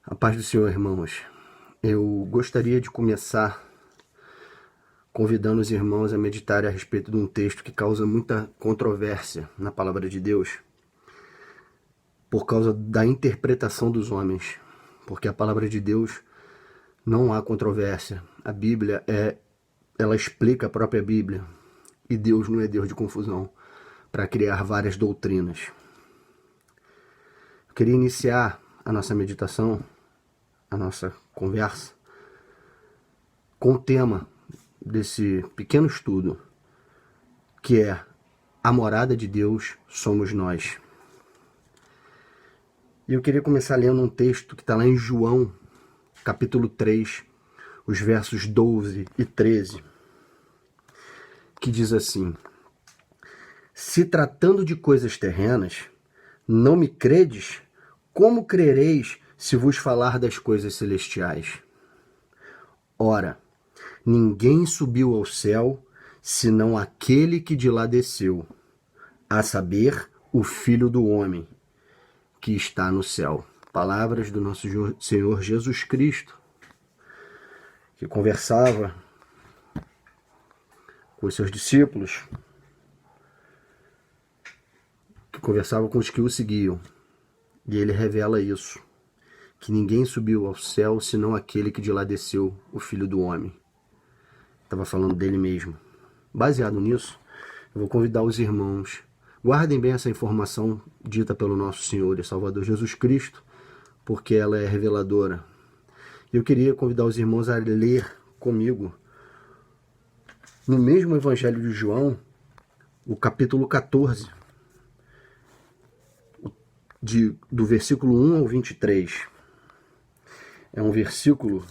A paz do Senhor, irmãos. Eu gostaria de começar convidando os irmãos a meditarem a respeito de um texto que causa muita controvérsia na palavra de Deus, por causa da interpretação dos homens. Porque a palavra de Deus não há controvérsia. A Bíblia ela explica a própria Bíblia. E Deus não é Deus de confusão para criar várias doutrinas. Eu queria iniciar a nossa meditação, a nossa conversa, com o tema desse pequeno estudo, que é a morada de Deus somos nós. E eu queria começar lendo um texto que está lá em João, capítulo 3, os versos 12 e 13, que diz assim: Se tratando de coisas terrenas, não me credes, como crereis se vos falar das coisas celestiais? Ora, ninguém subiu ao céu, senão aquele que de lá desceu, a saber, o Filho do Homem, que está no céu. Palavras do nosso Senhor Jesus Cristo, que conversava com os seus discípulos, que conversava com os que o seguiam. E ele revela isso, que ninguém subiu ao céu, senão aquele que de lá desceu, o Filho do Homem. Estava falando dele mesmo. Baseado nisso, eu vou convidar os irmãos, guardem bem essa informação dita pelo nosso Senhor e Salvador Jesus Cristo, porque ela é reveladora. Eu queria convidar os irmãos a ler comigo, no mesmo Evangelho de João, o capítulo 14, do versículo 1 ao 23. É um versículo,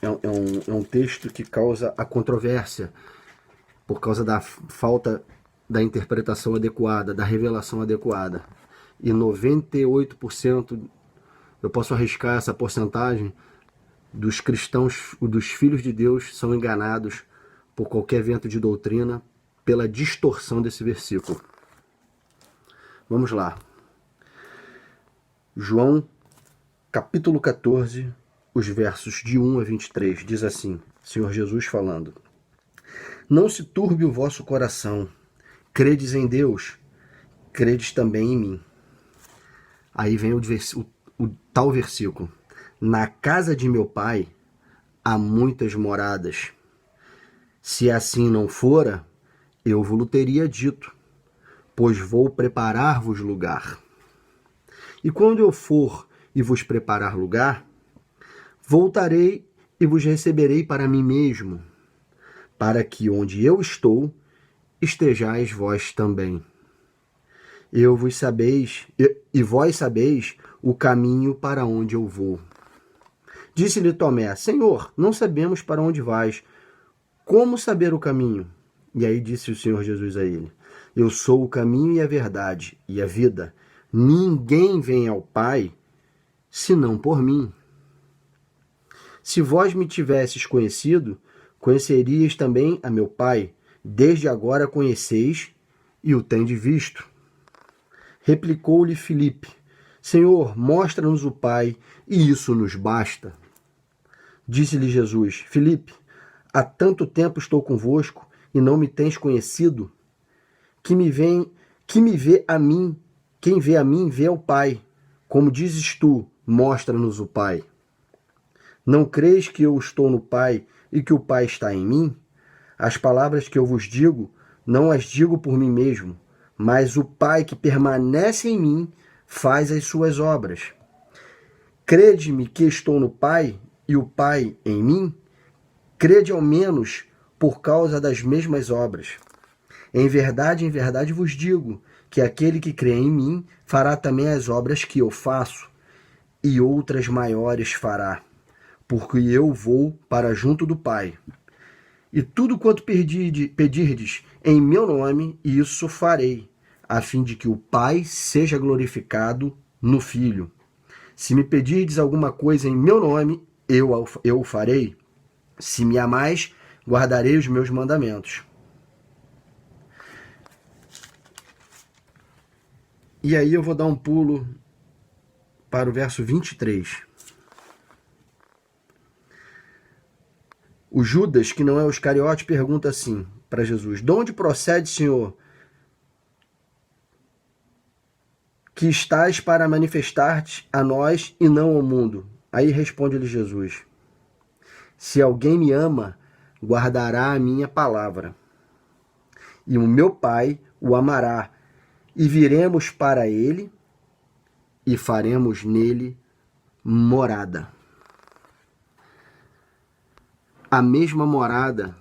é um texto que causa a controvérsia, por causa da falta da interpretação adequada, da revelação adequada. E 98%, eu posso arriscar essa porcentagem, dos cristãos, dos filhos de Deus, são enganados por qualquer vento de doutrina, pela distorção desse versículo. Vamos lá. João, capítulo 14, os versos de 1 a 23, diz assim, Senhor Jesus falando: Não se turbe o vosso coração, credes em Deus, credes também em mim. Aí vem o tal versículo: Na casa de meu pai há muitas moradas. Se assim não fora, eu vos teria dito, pois vou preparar-vos lugar. E quando eu for e vos preparar lugar, voltarei e vos receberei para mim mesmo, para que onde eu estou, estejais vós também. E vós sabeis o caminho para onde eu vou. Disse-lhe Tomé: Senhor, não sabemos para onde vais. Como saber o caminho? E aí disse o Senhor Jesus a ele: Eu sou o caminho e a verdade e a vida. Ninguém vem ao Pai, senão por mim. Se vós me tivesses conhecido, conhecerias também a meu Pai. Desde agora conheceis e o tendes visto. Replicou-lhe Filipe: Senhor, mostra-nos o Pai, e isso nos basta. Disse-lhe Jesus: Filipe, há tanto tempo estou convosco, e não me tens conhecido? Quem vê a mim, vê ao Pai. Como dizes tu, mostra-nos o Pai. Não crês que eu estou no Pai e que o Pai está em mim? As palavras que eu vos digo, não as digo por mim mesmo, mas o Pai que permanece em mim faz as suas obras. Crede-me que estou no Pai e o Pai em mim? Crede ao menos por causa das mesmas obras. Em verdade vos digo, que aquele que crê em mim fará também as obras que eu faço, e outras maiores fará, porque eu vou para junto do Pai. E tudo quanto pedirdes em meu nome, isso farei, a fim de que o Pai seja glorificado no Filho. Se me pedirdes alguma coisa em meu nome, eu o farei. Se me amais, guardarei os meus mandamentos. E aí eu vou dar um pulo para o verso 23. O Judas, que não é o Iscariote, pergunta assim para Jesus: de onde procede, Senhor, que estás para manifestar-te a nós e não ao mundo? Aí responde-lhe Jesus: se alguém me ama, guardará a minha palavra, e o meu Pai o amará, e viremos para ele e faremos nele morada. A mesma morada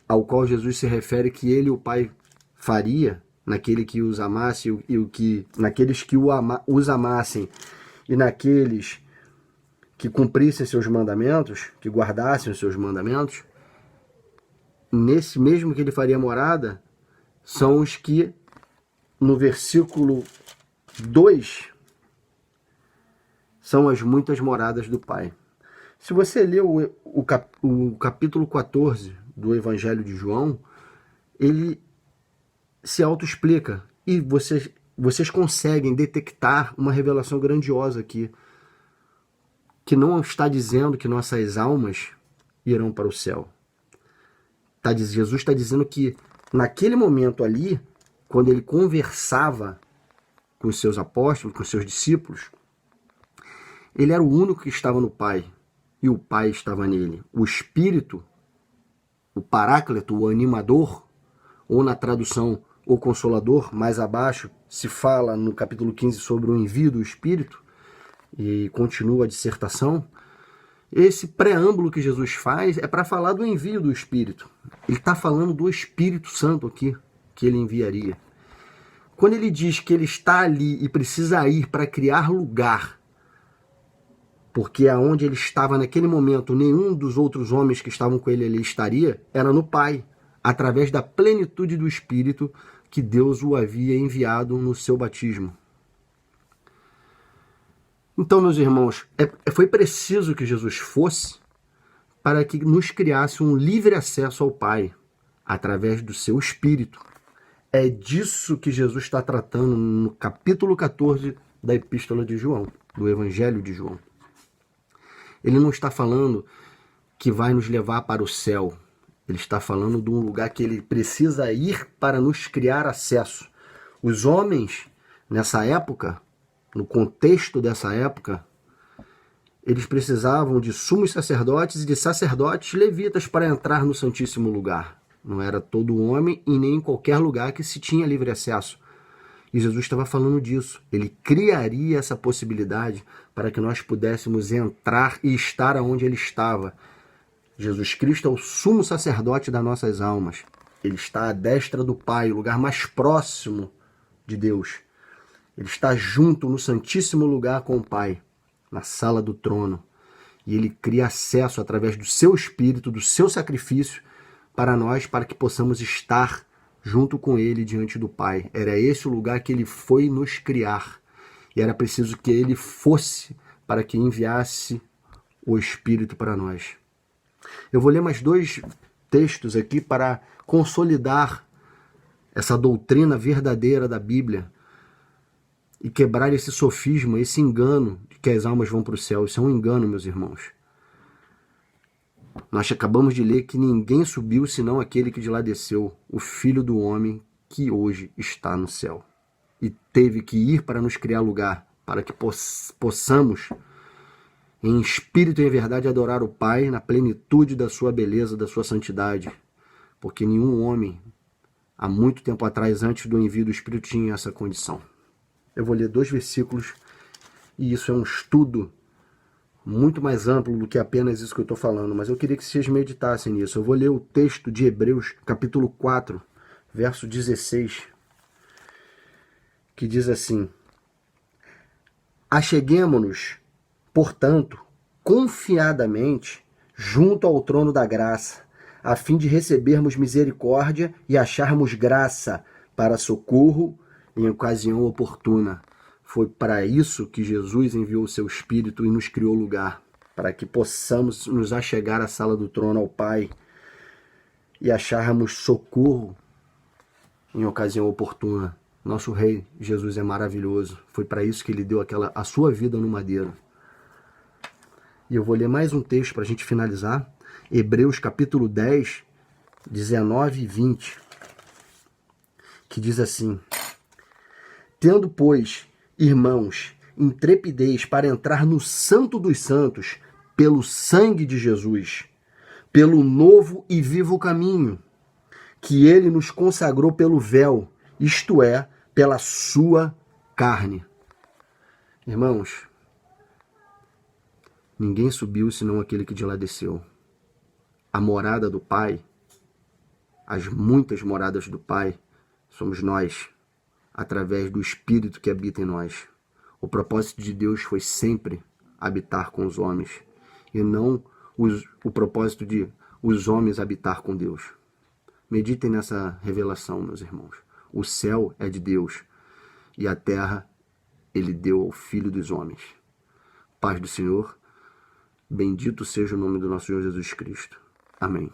ao qual Jesus se refere que ele e o Pai faria naquele que os amasse naqueles que os amassem e naqueles que cumprissem seus mandamentos, que guardassem os seus mandamentos, nesse mesmo que ele faria morada, são os que, no versículo 2, são as muitas moradas do Pai. Se você ler o capítulo 14 do Evangelho de João, ele se autoexplica e vocês conseguem detectar uma revelação grandiosa aqui, que não está dizendo que nossas almas irão para o céu. Jesus está dizendo que naquele momento ali, quando ele conversava com os seus apóstolos, com os seus discípulos, ele era o único que estava no Pai e o Pai estava nele. O Espírito, o Paráclito, o animador, ou na tradução o Consolador, mais abaixo se fala no capítulo 15 sobre o envio do Espírito, e continua a dissertação. Esse preâmbulo que Jesus faz é para falar do envio do Espírito. Ele está falando do Espírito Santo aqui, que ele enviaria. Quando ele diz que ele está ali e precisa ir para criar lugar, porque aonde ele estava naquele momento, nenhum dos outros homens que estavam com ele ali estaria, era no Pai, através da plenitude do Espírito que Deus o havia enviado no seu batismo. Então, meus irmãos, foi preciso que Jesus fosse para que nos criasse um livre acesso ao Pai, através do seu Espírito. É disso que Jesus está tratando no capítulo 14 da Epístola de João, do Evangelho de João. Ele não está falando que vai nos levar para o céu. Ele está falando de um lugar que ele precisa ir para nos criar acesso. Os homens, nessa época, no contexto dessa época, eles precisavam de sumos sacerdotes e de sacerdotes levitas para entrar no Santíssimo Lugar. Não era todo homem e nem em qualquer lugar que se tinha livre acesso. E Jesus estava falando disso. Ele criaria essa possibilidade para que nós pudéssemos entrar e estar onde ele estava. Jesus Cristo é o sumo sacerdote das nossas almas. Ele está à destra do Pai, o lugar mais próximo de Deus. Ele está junto no Santíssimo Lugar com o Pai, na sala do trono. E ele cria acesso através do seu Espírito, do seu sacrifício, para nós, para que possamos estar junto com ele diante do Pai. Era esse o lugar que ele foi nos criar. E era preciso que ele fosse para que enviasse o Espírito para nós. Eu vou ler mais 2 textos aqui para consolidar essa doutrina verdadeira da Bíblia e quebrar esse sofisma, esse engano de que as almas vão para o céu. Isso é um engano, meus irmãos. Nós acabamos de ler que ninguém subiu senão aquele que de lá desceu, o Filho do Homem que hoje está no céu. E teve que ir para nos criar lugar, para que possamos, em espírito e em verdade, adorar o Pai na plenitude da sua beleza, da sua santidade. Porque nenhum homem, há muito tempo atrás, antes do envio do Espírito, tinha essa condição. Eu vou ler 2 versículos, e isso é um estudo muito mais amplo do que apenas isso que eu estou falando, mas eu queria que vocês meditassem nisso. Eu vou ler o texto de Hebreus, capítulo 4, verso 16, que diz assim: acheguemo-nos, portanto, confiadamente, junto ao trono da graça, a fim de recebermos misericórdia e acharmos graça para socorro em ocasião oportuna. Foi para isso que Jesus enviou o seu Espírito e nos criou lugar, para que possamos nos achegar à sala do trono ao Pai e acharmos socorro em ocasião oportuna. Nosso Rei Jesus é maravilhoso. Foi para isso que ele deu a sua vida no madeiro. E eu vou ler mais um texto para a gente finalizar. Hebreus capítulo 10, 19 e 20, que diz assim: tendo, pois, irmãos, intrepidez para entrar no Santo dos Santos pelo sangue de Jesus, pelo novo e vivo caminho, que ele nos consagrou pelo véu, isto é, pela sua carne. Irmãos, ninguém subiu senão aquele que de lá desceu. A morada do Pai, as muitas moradas do Pai, somos nós, através do Espírito que habita em nós. O propósito de Deus foi sempre habitar com os homens, e não o propósito de os homens habitar com Deus. Meditem nessa revelação, meus irmãos. O céu é de Deus, e a terra ele deu ao Filho dos homens. Paz do Senhor, bendito seja o nome do nosso Senhor Jesus Cristo. Amém.